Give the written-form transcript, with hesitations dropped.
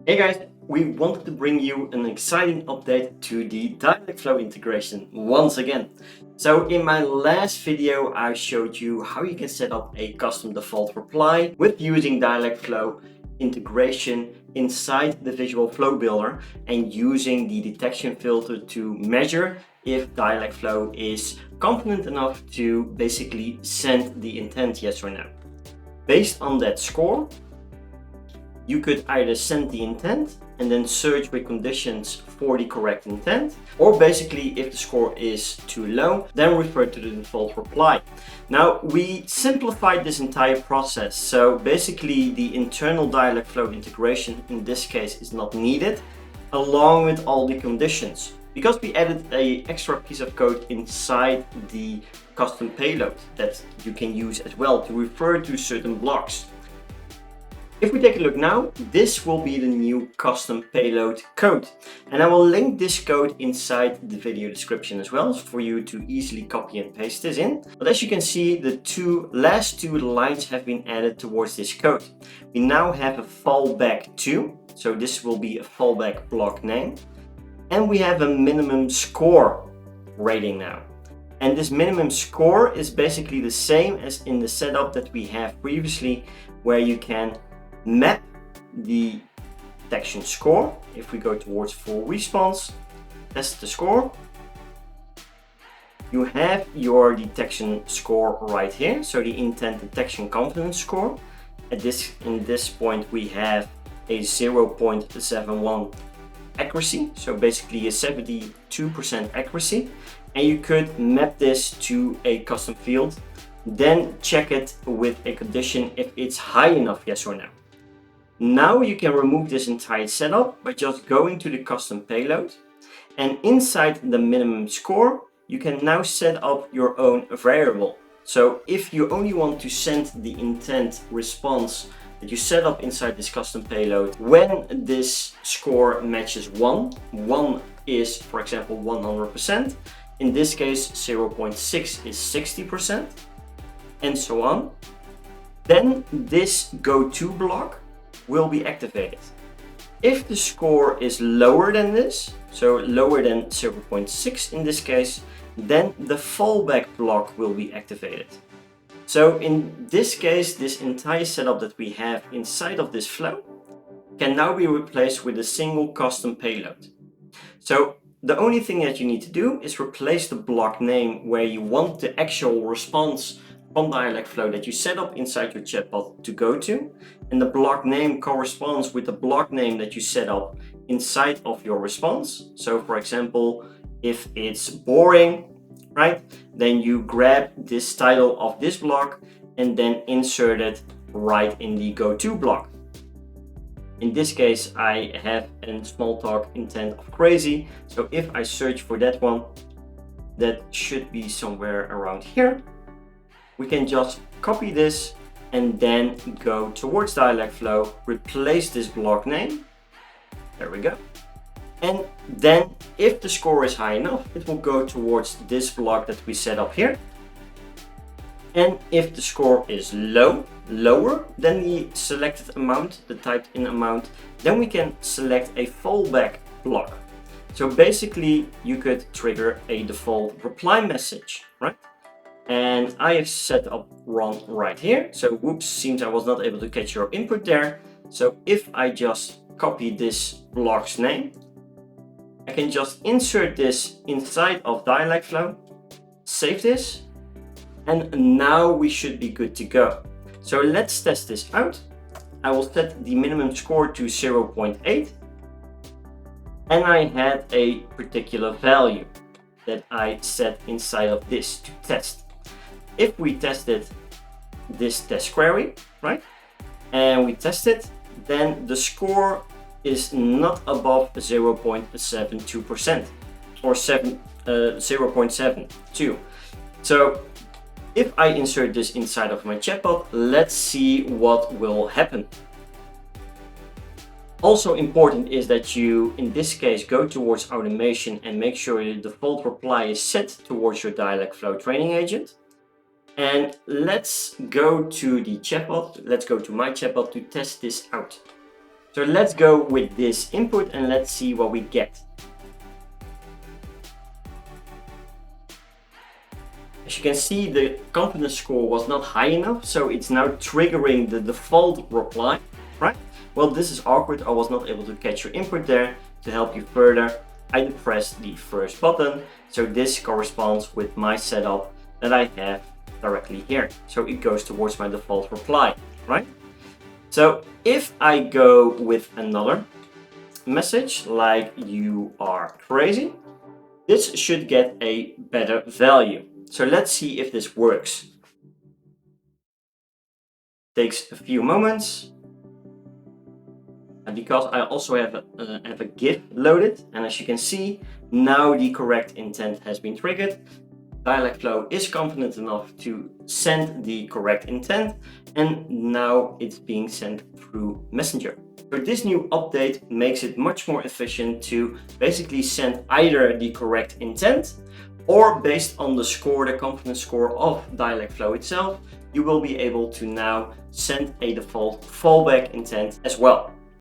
Hey guys, we wanted to bring you an exciting update to the Dialogflow integration once again. So in my last video I showed you how you can set up a custom default reply with using Dialogflow integration inside the visual flow builder and using the detection filter to measure if Dialogflow is confident enough to basically send the intent yes or no. Based on that score, you could either send the intent and then search with conditions for the correct intent, or basically if the score is too low, then refer to the default reply. Now we simplified this entire process, so basically the internal Dialogflow integration in this case is not needed, along with all the conditions, because we added an extra piece of code inside the custom payload that you can use as well to refer to certain blocks. If we take a look now, this will be the new custom payload code. And I will link this code inside the video description as well for you to easily copy and paste this in. But as you can see, the last two lines have been added towards this code. We now have a fallback 2, so this will be a fallback block name. And we have a minimum score rating now. And this minimum score is basically the same as in the setup that we have previously, where you can map the detection score. If we go towards full response, test the score, you have your detection score right here, so the intent detection confidence score. In this point we have a 0.71 accuracy, so basically a 72% accuracy, and you could map this to a custom field, then check it with a condition if it's high enough, yes or no. Now you can remove this entire setup by just going to the custom payload, and inside the minimum score you can now set up your own variable. So if you only want to send the intent response that you set up inside this custom payload when this score matches 1 is, for example, 100%, in this case 0.6 is 60%, and so on, then this goto block will be activated. If the score is lower than this, so lower than 0.6 in this case, then the fallback block will be activated. So in this case, this entire setup that we have inside of this flow can now be replaced with a single custom payload. So the only thing that you need to do is replace the block name where you want the actual response from Dialogflow that you set up inside your chatbot to go to, and the block name corresponds with the block name that you set up inside of your response. So for example, if it's boring, right, then you grab this title of this block and then insert it right in the goto block. In this case, I have a small talk intent of crazy, so if I search for that one, that should be somewhere around here. We can just copy this and then go towards Dialogflow, replace this block name, there we go, and then if the score is high enough, it will go towards this block that we set up here, and if the score is lower than the selected amount, the typed in amount, then we can select a fallback block. So basically you could trigger a default reply message, right? And I have set up wrong right here. So whoops, seems I was not able to catch your input there. So if I just copy this block's name, I can just insert this inside of Dialogflow, save this, and now we should be good to go. So let's test this out. I will set the minimum score to 0.8, and I had a particular value that I set inside of this to test. If we tested this test query, right, and we test it, then the score is not above 0.72% or 0.72. So if I insert this inside of my chatbot, let's see what will happen. Also important is that you, in this case, go towards automation and make sure the default reply is set towards your Dialogflow training agent. And let's go to the chatbot. Let's go to my chatbot to test this out. So let's go with this input and let's see what we get. As you can see, the confidence score was not high enough, so it's now triggering the default reply, right? Well, this is awkward. I was not able to catch your input there. To help you further, I pressed the first button. So this corresponds with my setup that I have directly here. So it goes towards my default reply, right? So if I go with another message like "you are crazy," this should get a better value. So let's see if this works. Takes a few moments. And because I also have a GIF loaded, and as you can see, now the correct intent has been triggered. Dialogflow is confident enough to send the correct intent, and now it's being sent through Messenger. So this new update makes it much more efficient to basically send either the correct intent, or based on the score, the confidence score of Dialogflow itself, you will be able to now send a default fallback intent as well.